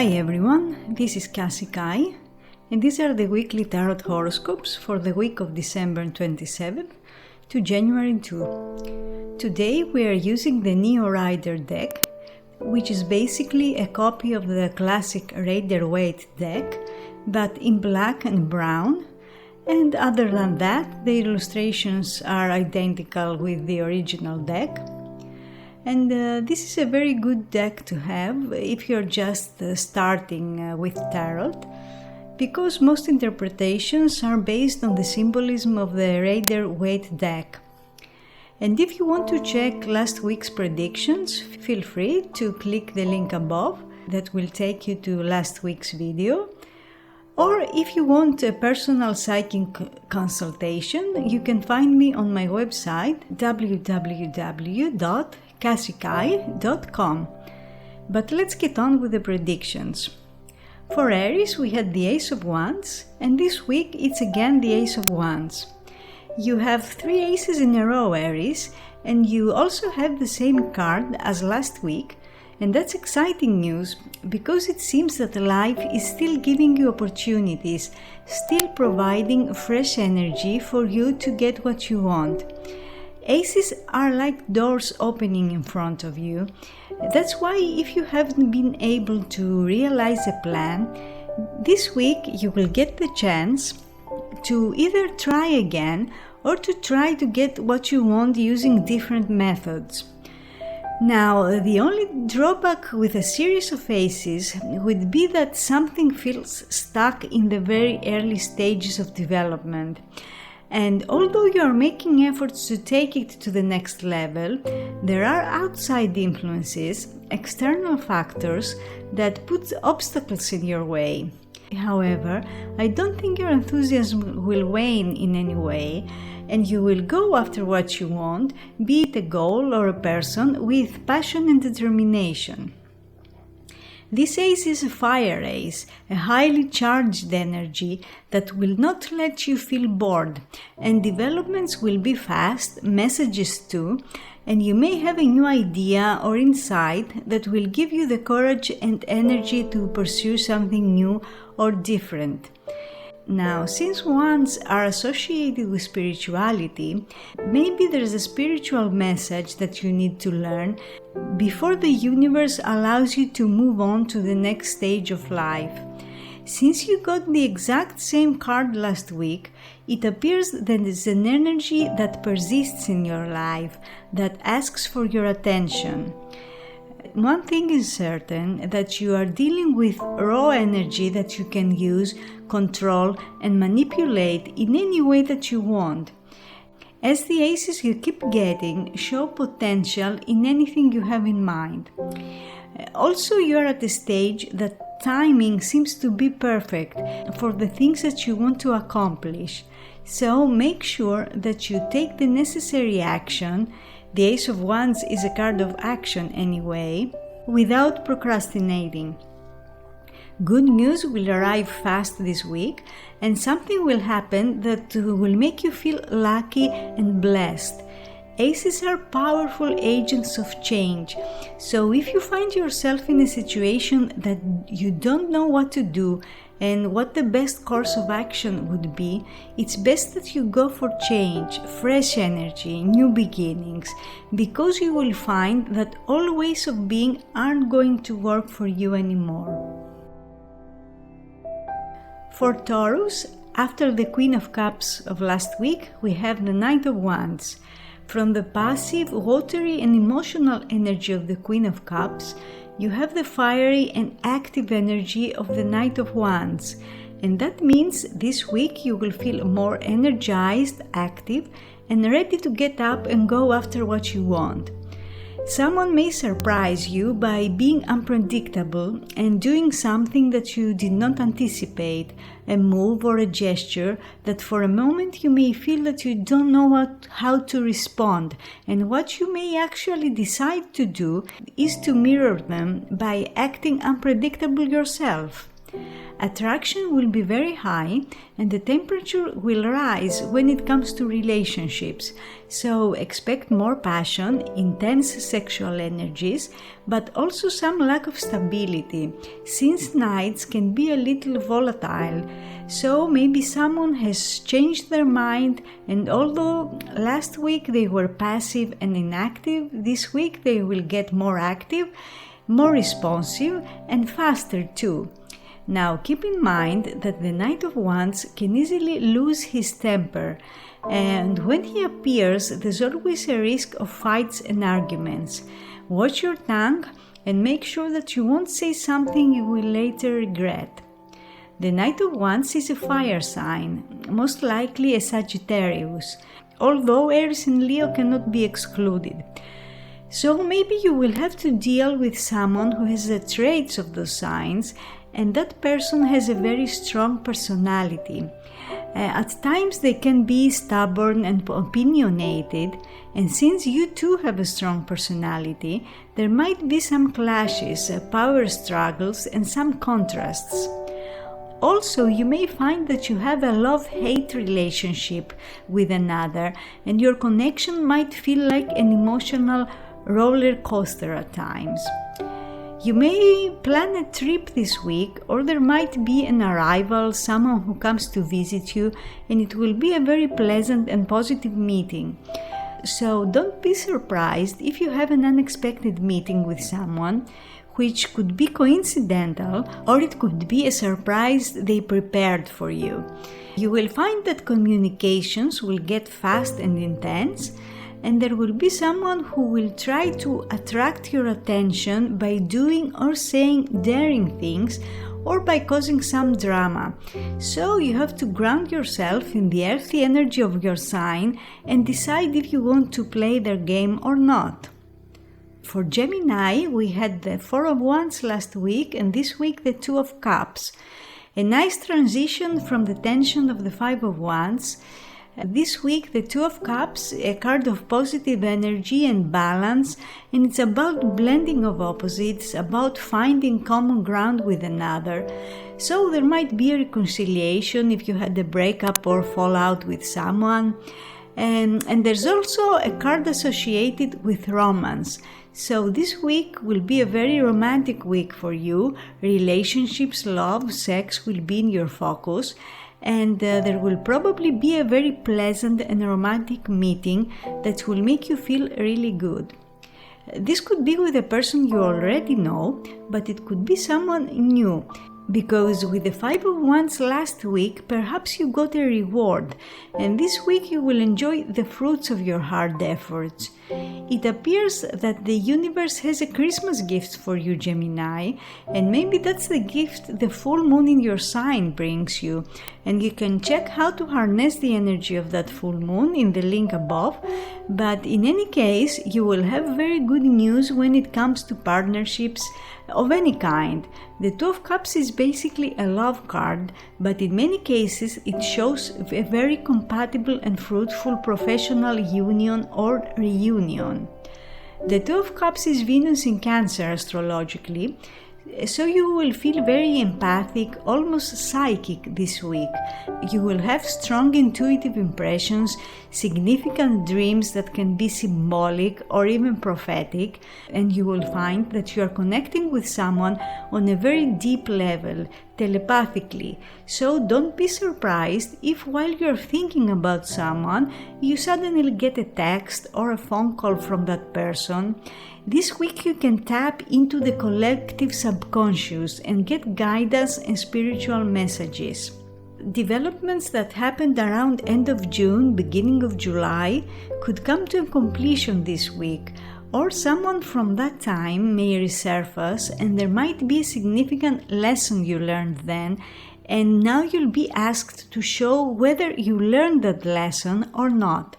Hi everyone, this is Kassie, and these are the weekly tarot horoscopes for the week of December 27th to January 2. Today we are using the Neo Rider deck, which is basically a copy of the classic Rider-Waite deck, but in black and brown, and other than that, the illustrations are identical with the original deck. And this is a very good deck to have if you're just starting with tarot, because most interpretations are based on the symbolism of the Rider-Waite deck. And if you want to check last week's predictions, feel free to click the link above that will take you to last week's video. Or if you want a personal psychic consultation, you can find me on my website www.kassikai.com. But let's get on with the predictions. For Aries, we had the Ace of Wands, and this week it's again the Ace of Wands. You have 3 aces in a row, Aries, and you also have the same card as last week, and that's exciting news because it seems that life is still giving you opportunities, still providing fresh energy for you to get what you want. Aces are like doors opening in front of you. That's why if you haven't been able to realize a plan, this week you will get the chance to either try again or to try to get what you want using different methods. Now, the only drawback with a series of aces would be that something feels stuck in the very early stages of development. And although you are making efforts to take it to the next level, there are outside influences, external factors that put obstacles in your way. However, I don't think your enthusiasm will wane in any way, and you will go after what you want, be it a goal or a person, with passion and determination. This ace is a fire ace, a highly charged energy that will not let you feel bored, and developments will be fast, messages too, and you may have a new idea or insight that will give you the courage and energy to pursue something new or different. Now, since wands are associated with spirituality, maybe there's a spiritual message that you need to learn before the universe allows you to move on to the next stage of life. Since you got the exact same card last week, it appears that there's an energy that persists in your life, that asks for your attention. One thing is certain, that you are dealing with raw energy that you can use, control, and manipulate in any way that you want. As the aces you keep getting show potential in anything you have in mind. Also, you are at a stage that timing seems to be perfect for the things that you want to accomplish. So make sure that you take the necessary action. The Ace of Wands is a card of action anyway, without procrastinating. Good news will arrive fast this week, and something will happen that will make you feel lucky and blessed. Aces are powerful agents of change, so if you find yourself in a situation that you don't know what to do and what the best course of action would be, it's best that you go for change, fresh energy, new beginnings, because you will find that all ways of being aren't going to work for you anymore. For Taurus, after the Queen of Cups of last week, we have the Knight of Wands. From the passive, watery and emotional energy of the Queen of Cups, you have the fiery and active energy of the Knight of Wands, and that means this week you will feel more energized, active, and ready to get up and go after what you want. Someone may surprise you by being unpredictable and doing something that you did not anticipate, a move or a gesture that for a moment you may feel that you don't know how to respond, and what you may actually decide to do is to mirror them by acting unpredictable yourself. Attraction will be very high and the temperature will rise when it comes to relationships, so expect more passion, intense sexual energies, but also some lack of stability, since nights can be a little volatile. So maybe someone has changed their mind, and although last week they were passive and inactive, this week they will get more active, more responsive, and faster too. Now keep in mind that the Knight of Wands can easily lose his temper, and when he appears there's always a risk of fights and arguments. Watch your tongue and make sure that you won't say something you will later regret. The Knight of Wands is a fire sign, most likely a Sagittarius, although Aries and Leo cannot be excluded. So maybe you will have to deal with someone who has the traits of those signs, and that person has a very strong personality. At times they can be stubborn and opinionated, and since you too have a strong personality, there might be some clashes, power struggles, and some contrasts. Also, you may find that you have a love-hate relationship with another, and your connection might feel like an emotional roller coaster at times. You may plan a trip this week, or there might be an arrival, someone who comes to visit you, and it will be a very pleasant and positive meeting. So don't be surprised if you have an unexpected meeting with someone, which could be coincidental, or it could be a surprise they prepared for you. You will find that communications will get fast and intense, and there will be someone who will try to attract your attention by doing or saying daring things, or by causing some drama. So you have to ground yourself in the earthy energy of your sign and decide if you want to play their game or not. For Gemini, we had the Four of Wands last week, and this week the Two of Cups. A nice transition from the tension of the Five of Wands. This week the Two of Cups, a card of positive energy and balance, and it's about blending of opposites, about finding common ground with another. So there might be a reconciliation if you had a breakup or fallout with someone. And there's also a card associated with romance. So this week will be a very romantic week for you. Relationships, love, sex will be in your focus. And there will probably be a very pleasant and romantic meeting that will make you feel really good. This could be with a person you already know, but it could be someone new. Because with the Five of Wands last week, perhaps you got a reward, and this week you will enjoy the fruits of your hard efforts. It appears that the universe has a Christmas gift for you, Gemini, and maybe that's the gift the full moon in your sign brings you, and you can check how to harness the energy of that full moon in the link above. But in any case, you will have very good news when it comes to partnerships of any kind. The Two of Cups is basically a love card, but in many cases it shows a very compatible and fruitful professional union or reunion. The Two of Cups is Venus in Cancer astrologically, so you will feel very empathic, almost psychic this week. You will have strong intuitive impressions, significant dreams that can be symbolic or even prophetic, and you will find that you are connecting with someone on a very deep level, telepathically. So don't be surprised if while you're thinking about someone, you suddenly get a text or a phone call from that person. This week you can tap into the collective subconscious and get guidance and spiritual messages. Developments that happened around end of June, beginning of July could come to a completion this week, or someone from that time may resurface and there might be a significant lesson you learned then, and now you'll be asked to show whether you learned that lesson or not.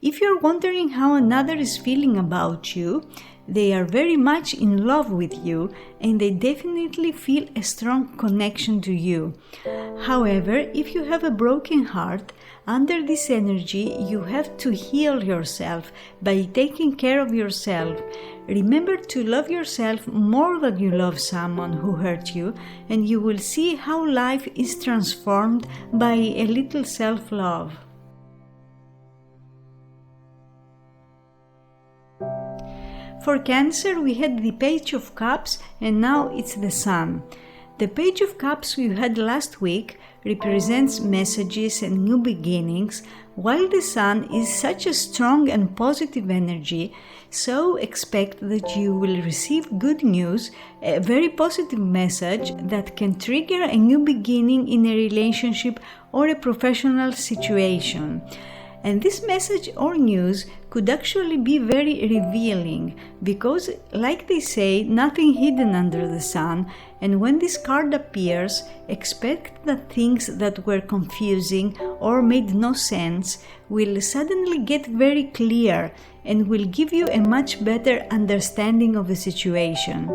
If you're wondering how another is feeling about you, they are very much in love with you and they definitely feel a strong connection to you. However, if you have a broken heart, under this energy you have to heal yourself by taking care of yourself. Remember to love yourself more than you love someone who hurt you, and you will see how life is transformed by a little self-love. For Cancer, we had the Page of Cups and now it's the Sun. The Page of Cups we had last week represents messages and new beginnings, while the Sun is such a strong and positive energy, so expect that you will receive good news, a very positive message that can trigger a new beginning in a relationship or a professional situation. And this message or news could actually be very revealing because, like they say, nothing hidden under the sun, and when this card appears, expect that things that were confusing or made no sense will suddenly get very clear and will give you a much better understanding of the situation.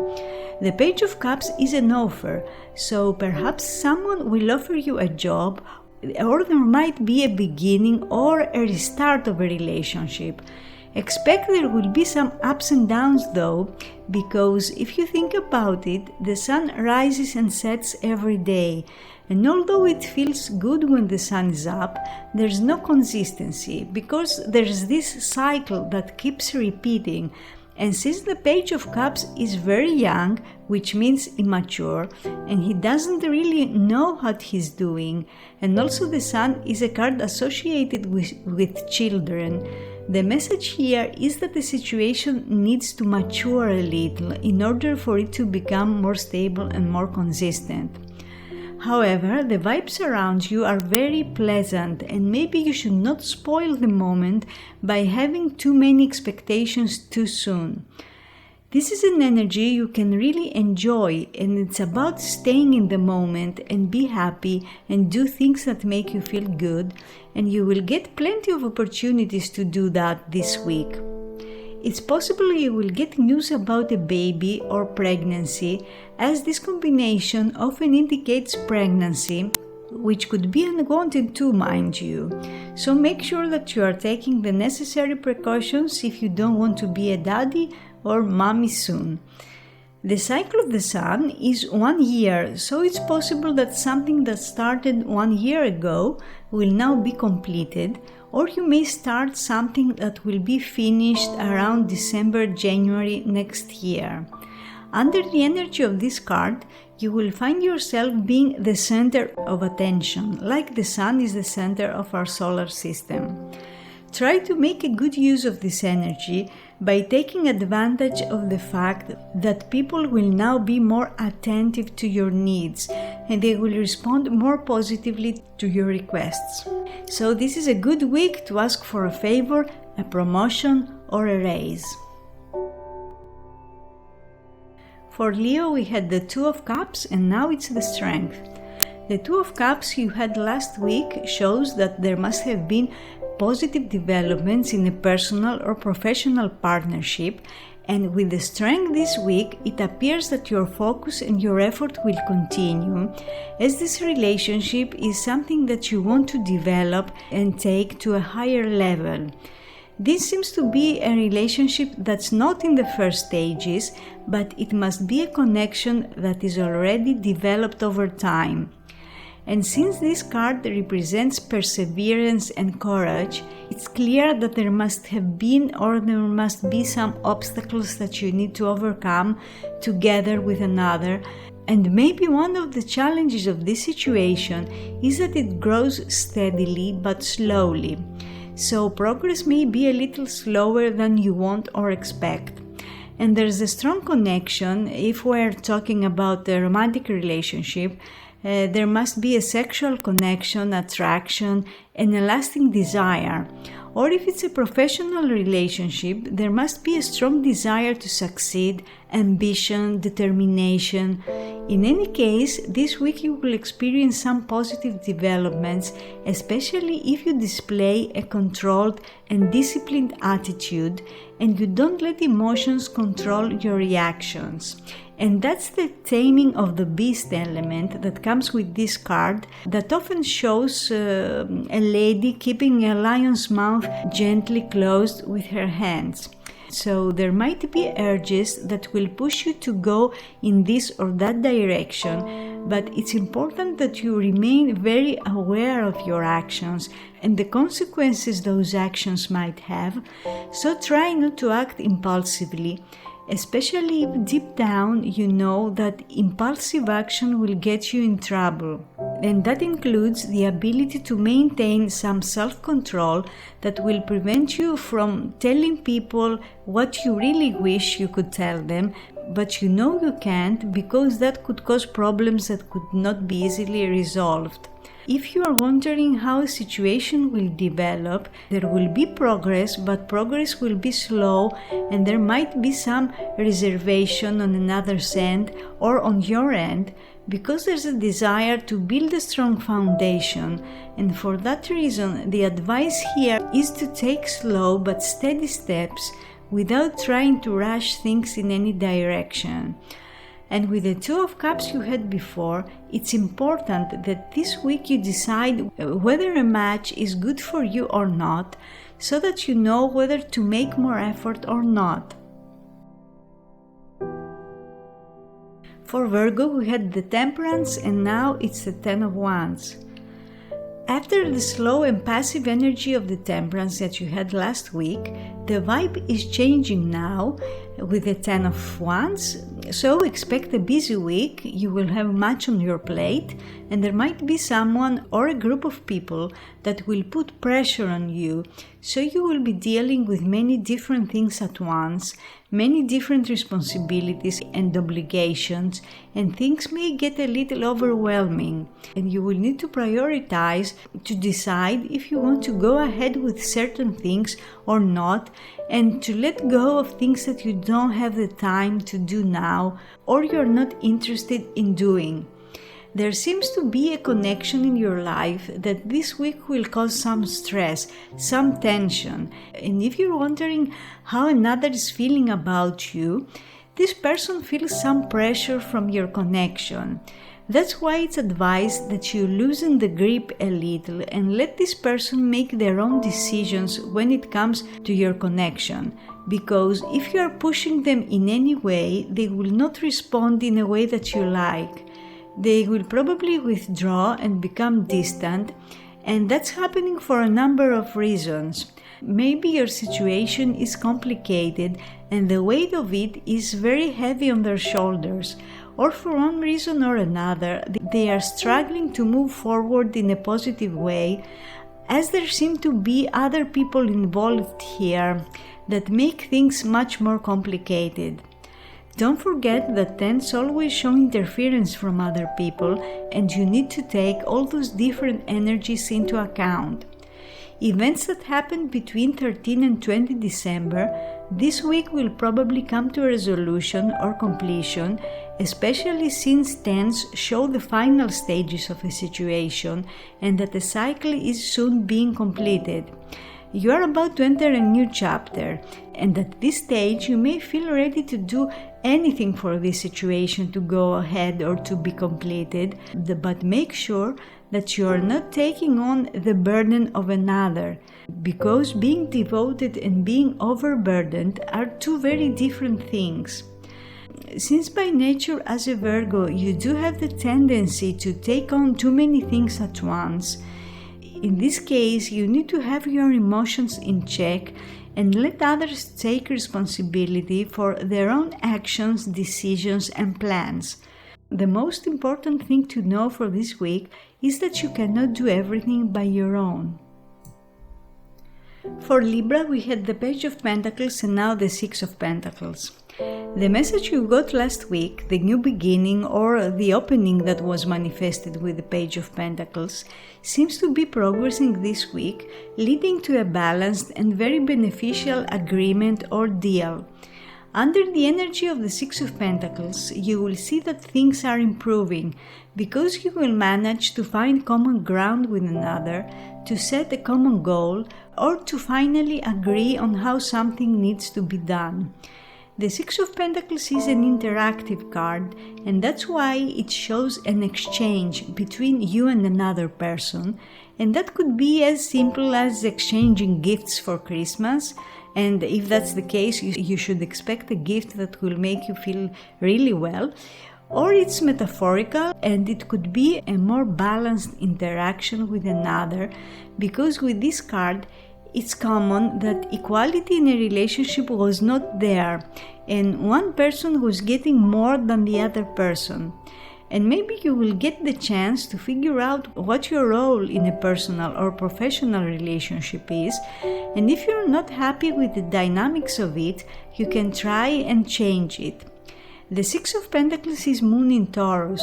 The Page of Cups is an offer, so perhaps someone will offer you a job, or there might be a beginning or a restart of a relationship. Expect there will be some ups and downs though, because if you think about it, the sun rises and sets every day. And although it feels good when the sun is up, there's no consistency because there's this cycle that keeps repeating. And since the Page of Cups is very young, which means immature, and he doesn't really know what he's doing, and also the Sun is a card associated with children, the message here is that the situation needs to mature a little in order for it to become more stable and more consistent. However, the vibes around you are very pleasant, and maybe you should not spoil the moment by having too many expectations too soon. This is an energy you can really enjoy, and it's about staying in the moment and be happy and do things that make you feel good, and you will get plenty of opportunities to do that this week. It's possible you will get news about a baby or pregnancy, as this combination often indicates pregnancy, which could be unwanted too, mind you. So make sure that you are taking the necessary precautions if you don't want to be a daddy or mommy soon. The cycle of the sun is 1 year, so it's possible that something that started 1 year ago will now be completed, or you may start something that will be finished around December, January next year. Under the energy of this card, you will find yourself being the center of attention, like the sun is the center of our solar system. Try to make a good use of this energy by taking advantage of the fact that people will now be more attentive to your needs and they will respond more positively to your requests. So this is a good week to ask for a favor, a promotion, or a raise. For Leo, we had the Two of Cups and now it's the Strength. The Two of Cups you had last week shows that there must have been positive developments in a personal or professional partnership, and with the Strength this week, it appears that your focus and your effort will continue, as this relationship is something that you want to develop and take to a higher level. This seems to be a relationship that's not in the first stages, but it must be a connection that is already developed over time. And since this card represents perseverance and courage, it's clear that there must have been or there must be some obstacles that you need to overcome together with another. And maybe one of the challenges of this situation is that it grows steadily but slowly. So progress may be a little slower than you want or expect. And there's a strong connection if we're talking about a romantic relationship. There must be a sexual connection, attraction, and a lasting desire. Or if it's a professional relationship, there must be a strong desire to succeed, ambition, determination. In any case, this week you will experience some positive developments, especially if you display a controlled and disciplined attitude and you don't let emotions control your reactions. And that's the taming of the beast element that comes with this card, that often shows a lady keeping a lion's mouth gently closed with her hands. So there might be urges that will push you to go in this or that direction, but it's important that you remain very aware of your actions and the consequences those actions might have. So try not to act impulsively, especially if deep down you know that impulsive action will get you in trouble. And that includes the ability to maintain some self-control that will prevent you from telling people what you really wish you could tell them, but you know you can't because that could cause problems that could not be easily resolved. If you are wondering how a situation will develop, there will be progress, but progress will be slow and there might be some reservation on another's end or on your end because there's a desire to build a strong foundation, and for that reason the advice here is to take slow but steady steps without trying to rush things in any direction. And with the Two of Cups you had before, it's important that this week you decide whether a match is good for you or not, so that you know whether to make more effort or not. For Virgo we had the Temperance and now it's the Ten of Wands. After the slow and passive energy of the Temperance that you had last week, the vibe is changing now with the Ten of Wands, so expect a busy week. You will have much on your plate and there might be someone or a group of people that will put pressure on you, so you will be dealing with many different things at once, many different responsibilities and obligations, and things may get a little overwhelming, and you will need to prioritize to decide if you want to go ahead with certain things or not, and to let go of things that you don't have the time to do now or you're not interested in doing. There seems to be a connection in your life that this week will cause some stress, some tension. And if you're wondering how another is feeling about you, this person feels some pressure from your connection. That's why it's advised that you loosen the grip a little and let this person make their own decisions when it comes to your connection. Because if you are pushing them in any way, they will not respond in a way that you like. They will probably withdraw and become distant, and that's happening for a number of reasons. Maybe your situation is complicated and the weight of it is very heavy on their shoulders, or for one reason or another they are struggling to move forward in a positive way, as there seem to be other people involved here that make things much more complicated. Don't forget that tens always show interference from other people, and you need to take all those different energies into account. Events that happened between 13 and 20 December this week will probably come to a resolution or completion, especially since tens show the final stages of a situation and that the cycle is soon being completed. You are about to enter a new chapter, and at this stage you may feel ready to do anything for this situation to go ahead or to be completed, but make sure that you are not taking on the burden of another, because being devoted and being overburdened are two very different things. Since by nature as a Virgo you do have the tendency to take on too many things at once, in this case you need to have your emotions in check and let others take responsibility for their own actions, decisions and plans. The most important thing to know for this week is that you cannot do everything by your own. For Libra, we had the Page of Pentacles and now the Six of Pentacles. The message you got last week, the new beginning or the opening that was manifested with the Page of Pentacles, seems to be progressing this week, leading to a balanced and very beneficial agreement or deal. Under the energy of the Six of Pentacles, you will see that things are improving because you will manage to find common ground with another, to set a common goal, or to finally agree on how something needs to be done. The Six of Pentacles is an interactive card, and that's why it shows an exchange between you and another person, and that could be as simple as exchanging gifts for Christmas. And if that's the case, you should expect a gift that will make you feel really well. Or it's metaphorical, and it could be a more balanced interaction with another, because with this card, it's common that equality in a relationship was not there, and one person was getting more than the other person. And maybe you will get the chance to figure out what your role in a personal or professional relationship is, and if you're not happy with the dynamics of it, you can try and change it. The Six of Pentacles is Moon in Taurus,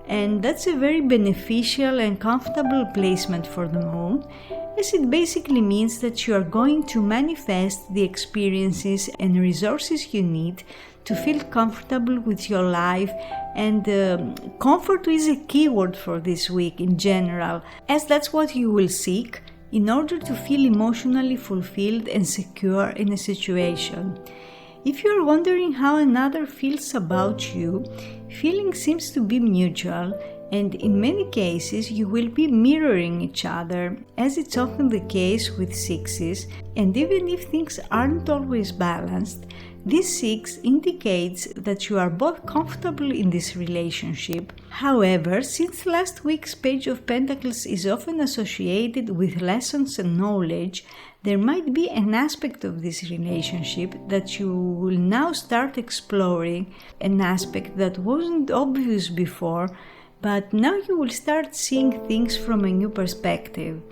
and that's a very beneficial and comfortable placement for the Moon, as it basically means that you are going to manifest the experiences and resources you need to feel comfortable with your life, and comfort is a keyword for this week in general, as that's what you will seek in order to feel emotionally fulfilled and secure in a situation. If you are wondering how another feels about you, feeling seems to be mutual, and in many cases you will be mirroring each other, as it's often the case with sixes, and even if things aren't always balanced, this six indicates that you are both comfortable in this relationship. However, since last week's Page of Pentacles is often associated with lessons and knowledge, there might be an aspect of this relationship that you will now start exploring, an aspect that wasn't obvious before, but now you will start seeing things from a new perspective.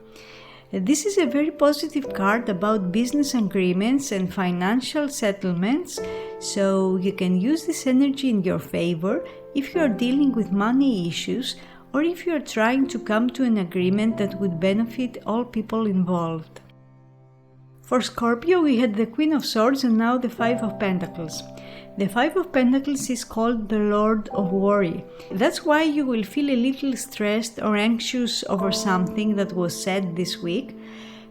This is a very positive card about business agreements and financial settlements, so you can use this energy in your favor if you are dealing with money issues or if you are trying to come to an agreement that would benefit all people involved. For Scorpio, we had the Queen of Swords and now the Five of Pentacles. The Five of Pentacles is called the Lord of Worry. That's why you will feel a little stressed or anxious over something that was said this week,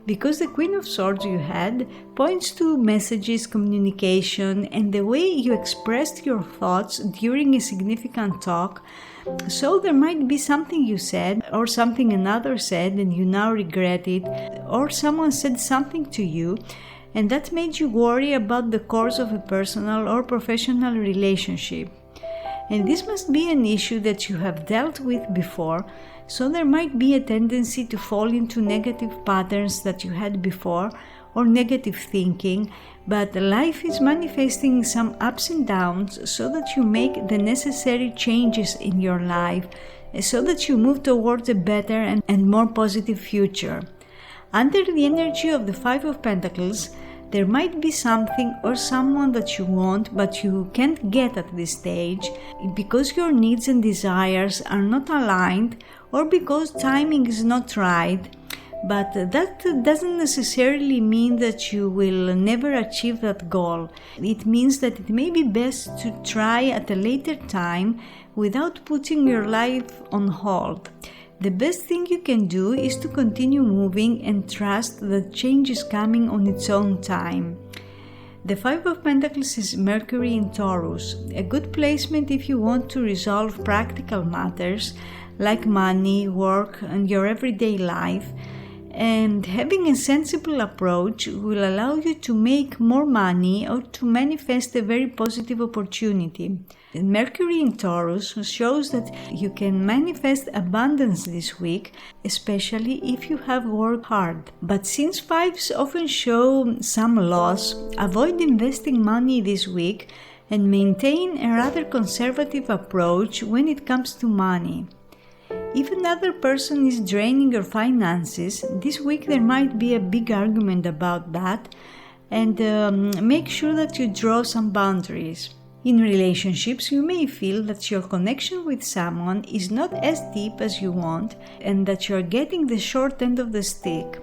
because the Queen of Swords you had points to messages, communication, and the way you expressed your thoughts during a significant talk. So there might be something you said or something another said and you now regret it, or someone said something to you and that made you worry about the course of a personal or professional relationship. And this must be an issue that you have dealt with before, so there might be a tendency to fall into negative patterns that you had before or negative thinking, but life is manifesting some ups and downs so that you make the necessary changes in your life so that you move towards a better and more positive future. Under the energy of the Five of Pentacles, there might be something or someone that you want but you can't get at this stage because your needs and desires are not aligned or because timing is not right. But that doesn't necessarily mean that you will never achieve that goal. It means that it may be best to try at a later time without putting your life on hold. The best thing you can do is to continue moving and trust that change is coming on its own time. The Five of Pentacles is Mercury in Taurus, a good placement if you want to resolve practical matters like money, work, and your everyday life. And having a sensible approach will allow you to make more money or to manifest a very positive opportunity. Mercury in Taurus shows that you can manifest abundance this week, especially if you have worked hard. But since fives often show some loss, avoid investing money this week and maintain a rather conservative approach when it comes to money. If another person is draining your finances, this week there might be a big argument about that, and make sure that you draw some boundaries. In relationships, you may feel that your connection with someone is not as deep as you want and that you are getting the short end of the stick.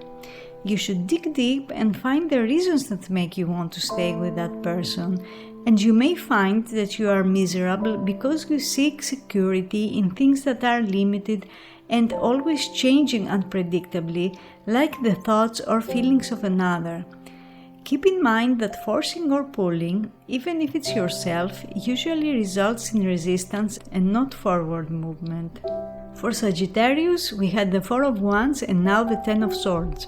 You should dig deep and find the reasons that make you want to stay with that person. And you may find that you are miserable because you seek security in things that are limited and always changing unpredictably, like the thoughts or feelings of another. Keep in mind that forcing or pulling, even if it's yourself, usually results in resistance and not forward movement. For Sagittarius, we had the Four of Wands and now the Ten of Swords.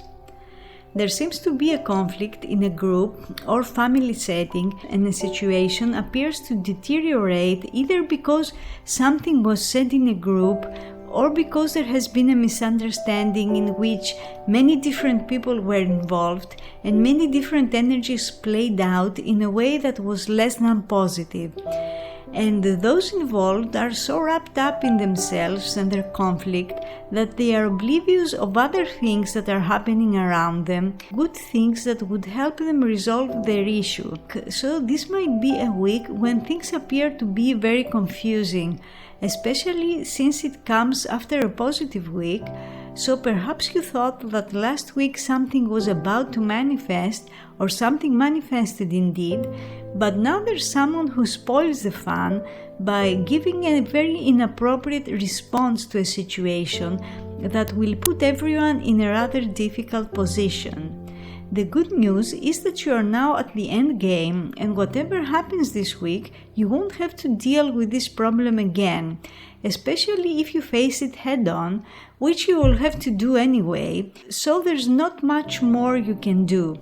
There seems to be a conflict in a group or family setting, and the situation appears to deteriorate either because something was said in a group or because there has been a misunderstanding in which many different people were involved and many different energies played out in a way that was less than positive. And those involved are so wrapped up in themselves and their conflict that they are oblivious of other things that are happening around them, good things that would help them resolve their issue. So this might be a week when things appear to be very confusing, especially since it comes after a positive week. So perhaps you thought that last week something was about to manifest or something manifested indeed, but now there's someone who spoils the fun by giving a very inappropriate response to a situation that will put everyone in a rather difficult position. The good news is that you are now at the end game, and whatever happens this week, you won't have to deal with this problem again, especially if you face it head-on, which you will have to do anyway, so there's not much more you can do.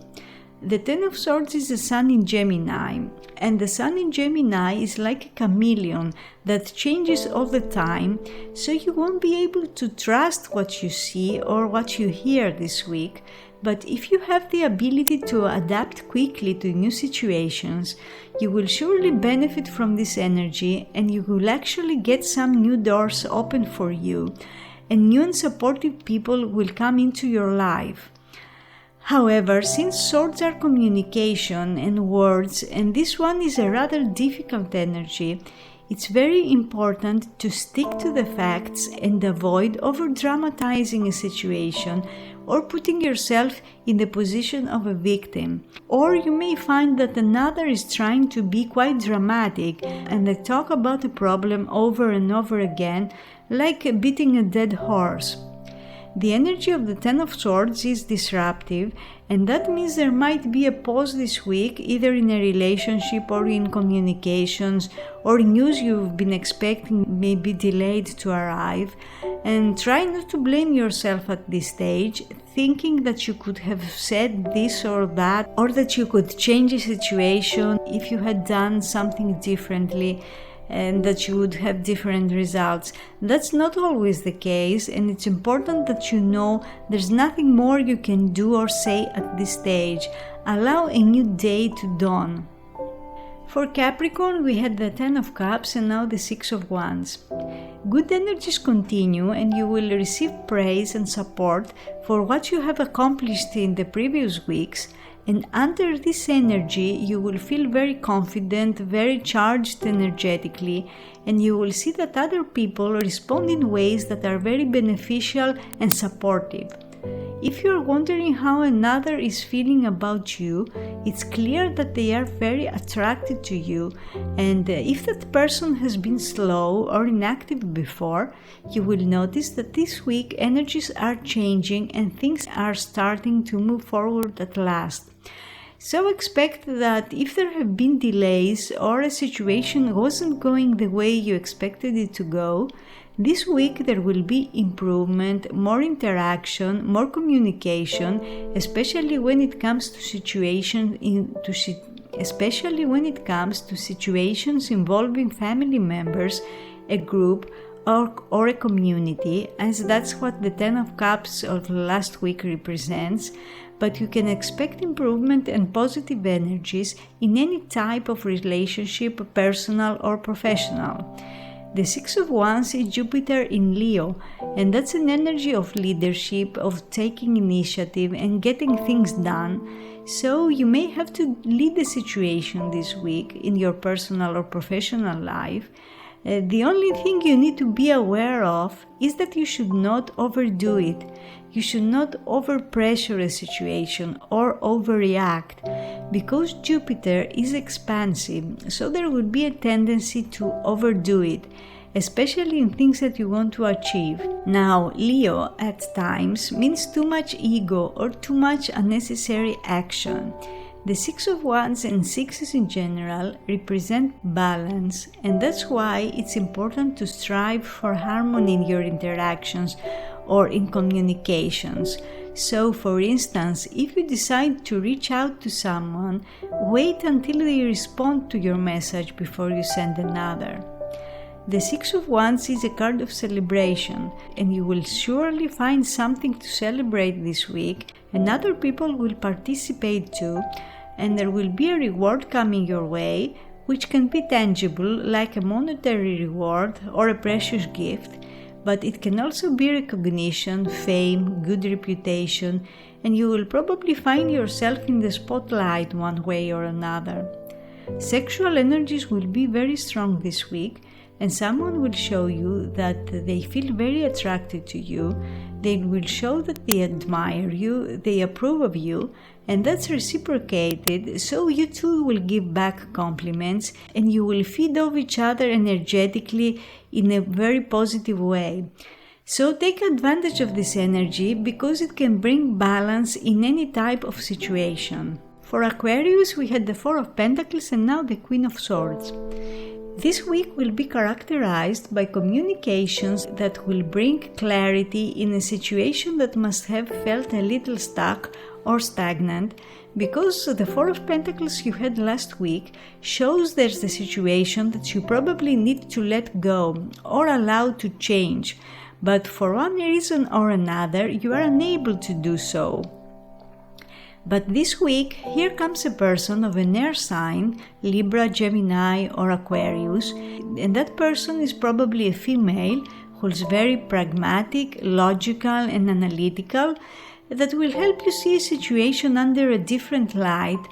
The Ten of Swords is the Sun in Gemini, and the Sun in Gemini is like a chameleon that changes all the time, so you won't be able to trust what you see or what you hear this week. But if you have the ability to adapt quickly to new situations, you will surely benefit from this energy, and you will actually get some new doors open for you, and new and supportive people will come into your life. However, since swords are communication and words, and this one is a rather difficult energy, it's very important to stick to the facts and avoid over-dramatizing a situation or putting yourself in the position of a victim. Or you may find that another is trying to be quite dramatic and they talk about a problem over and over again, like beating a dead horse. The energy of the Ten of Swords is disruptive, and that means there might be a pause this week, either in a relationship or in communications, or news you've been expecting may be delayed to arrive. And try not to blame yourself at this stage, thinking that you could have said this or that, or that you could change a situation if you had done something differently, and that you would have different results. That's not always the case, and it's important that you know there's nothing more you can do or say at this stage. Allow a new day to dawn. For Capricorn, we had the Ten of Cups and now the Six of Wands. Good energies continue, and you will receive praise and support for what you have accomplished in the previous weeks. And under this energy, you will feel very confident, very charged energetically, and you will see that other people respond in ways that are very beneficial and supportive. If you're wondering how another is feeling about you, it's clear that they are very attracted to you, and if that person has been slow or inactive before, you will notice that this week energies are changing and things are starting to move forward at last. So expect that if there have been delays or a situation wasn't going the way you expected it to go, this week there will be improvement, more interaction, more communication, especially when it comes to situations involving family members, a group, or a community, as that's what the Ten of Cups of last week represents. But you can expect improvement and positive energies in any type of relationship, personal or professional. The Six of Wands is Jupiter in Leo, and that's an energy of leadership, of taking initiative and getting things done. So you may have to lead the situation this week in your personal or professional life. The only thing you need to be aware of is that you should not overdo it. You should not overpressure a situation or overreact, because Jupiter is expansive, so there would be a tendency to overdo it, especially in things that you want to achieve. Now, Leo at times means too much ego or too much unnecessary action. The Six of Wands and Sixes in general represent balance, and that's why it's important to strive for harmony in your interactions or in communications. So, for instance, if you decide to reach out to someone, wait until they respond to your message before you send another. The Six of Wands is a card of celebration, and you will surely find something to celebrate this week, and other people will participate too, and there will be a reward coming your way, which can be tangible, like a monetary reward or a precious gift, but it can also be recognition, fame, good reputation, and you will probably find yourself in the spotlight one way or another. Sexual energies will be very strong this week, and someone will show you that they feel very attracted to you. They will show that they admire you, they approve of you, and that's reciprocated, so you too will give back compliments and you will feed off each other energetically in a very positive way. So take advantage of this energy because it can bring balance in any type of situation. For Aquarius, we had the Four of Pentacles and now the Queen of Swords. This week will be characterized by communications that will bring clarity in a situation that must have felt a little stuck or stagnant, because the Four of Pentacles you had last week shows there's the situation that you probably need to let go or allow to change, but for one reason or another you are unable to do so. But this week, here comes a person of an air sign, Libra, Gemini or Aquarius, and that person is probably a female who's very pragmatic, logical and analytical, that will help you see a situation under a different light,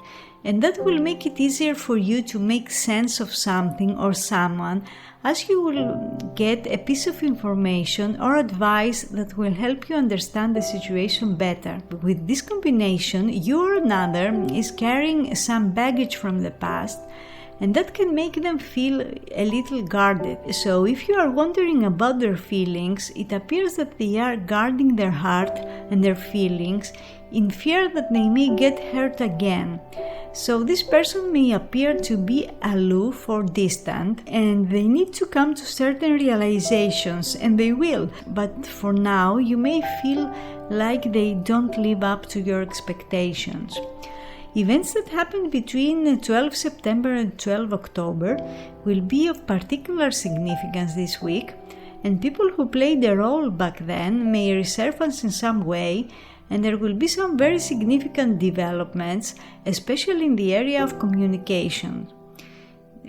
and that will make it easier for you to make sense of something or someone, as you will get a piece of information or advice that will help you understand the situation better. With this combination, you or another is carrying some baggage from the past, and that can make them feel a little guarded. So if you are wondering about their feelings, it appears that they are guarding their heart and their feelings in fear that they may get hurt again. So this person may appear to be aloof or distant, and they need to come to certain realizations, and they will. But for now, you may feel like they don't live up to your expectations. Events that happen between 12 September and 12 October will be of particular significance this week, and people who played a role back then may resurface in some way, and there will be some very significant developments, especially in the area of communication.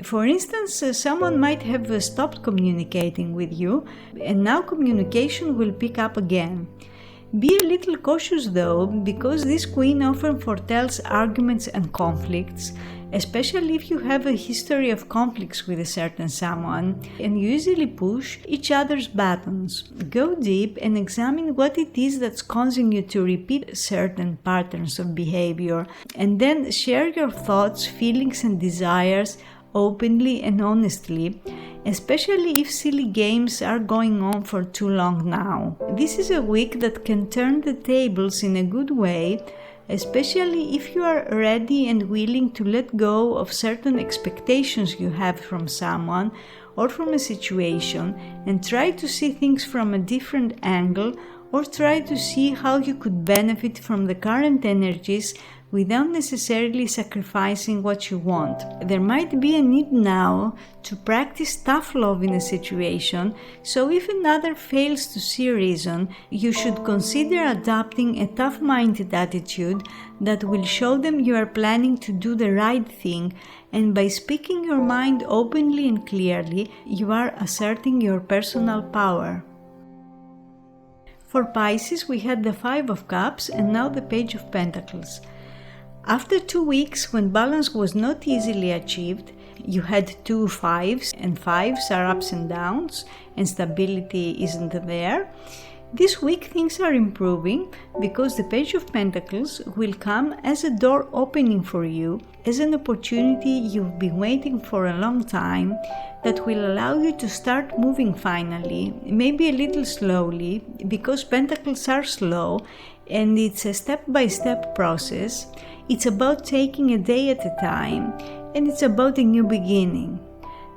For instance, someone might have stopped communicating with you, and now communication will pick up again. Be a little cautious though, because this queen often foretells arguments and conflicts, especially if you have a history of conflicts with a certain someone and you easily push each other's buttons. Go deep and examine what it is that's causing you to repeat certain patterns of behavior, and then share your thoughts, feelings and desires openly and honestly, especially if silly games are going on for too long now. This is a week that can turn the tables in a good way, especially if you are ready and willing to let go of certain expectations you have from someone or from a situation and try to see things from a different angle, or try to see how you could benefit from the current energies without necessarily sacrificing what you want. There might be a need now to practice tough love in a situation, so if another fails to see reason, you should consider adopting a tough-minded attitude that will show them you are planning to do the right thing, and by speaking your mind openly and clearly, you are asserting your personal power. For Pisces, we had the Five of Cups and now the Page of Pentacles. After 2 weeks when balance was not easily achieved, you had 2 5s, and 5s are ups and downs, and stability isn't there. This week things are improving because the Page of Pentacles will come as a door opening for you, as an opportunity you've been waiting for a long time that will allow you to start moving finally, maybe a little slowly, because Pentacles are slow and it's a step-by-step process. It's about taking a day at a time, and it's about a new beginning.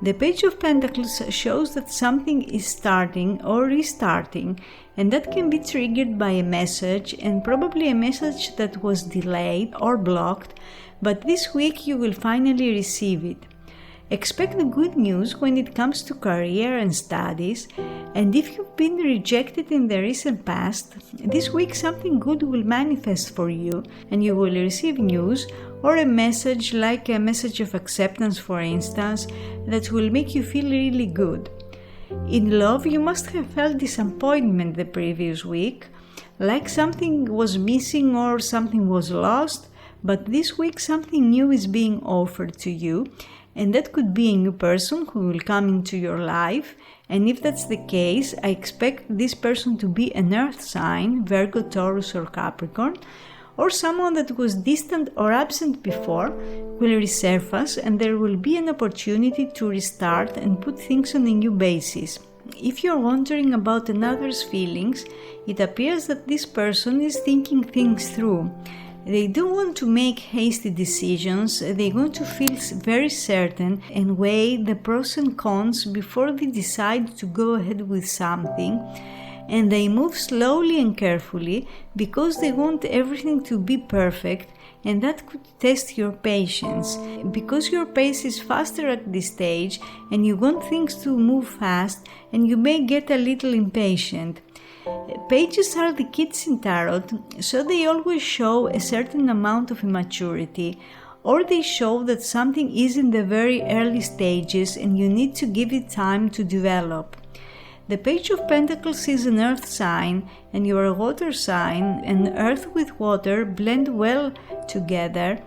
The Page of Pentacles shows that something is starting or restarting, and that can be triggered by a message, and probably a message that was delayed or blocked, but this week you will finally receive it. Expect good news when it comes to career and studies, and if you've been rejected in the recent past, this week something good will manifest for you, and you will receive news or a message, like a message of acceptance for instance, that will make you feel really good. In love, you must have felt disappointment the previous week, like something was missing or something was lost, but this week something new is being offered to you, and that could be a new person who will come into your life, and if that's the case, I expect this person to be an earth sign, Virgo, Taurus or Capricorn, or someone that was distant or absent before will resurface, and there will be an opportunity to restart and put things on a new basis. If you're wondering about another's feelings, it appears that this person is thinking things through. They don't want to make hasty decisions, they want to feel very certain and weigh the pros and cons before they decide to go ahead with something. And they move slowly and carefully because they want everything to be perfect, and that could test your patience. Because your pace is faster at this stage and you want things to move fast, and you may get a little impatient. Pages are the kids in tarot, so they always show a certain amount of immaturity, or they show that something is in the very early stages and you need to give it time to develop. The Page of Pentacles is an earth sign, and you are a water sign, and earth with water blend well together,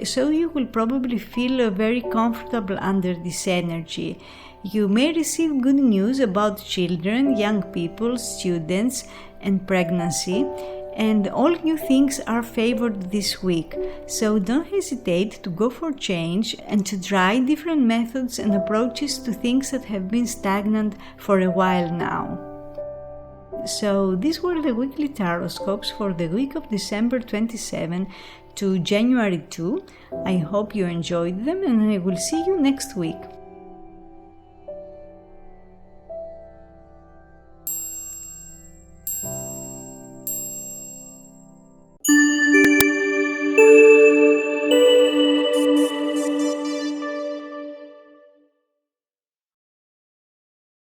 so you will probably feel very comfortable under this energy. You may receive good news about children, young people, students, and pregnancy, and all new things are favored this week, so don't hesitate to go for change and to try different methods and approaches to things that have been stagnant for a while now. So these were the weekly taroscopes for the week of December 27 to January 2. I hope you enjoyed them, and I will see you next week.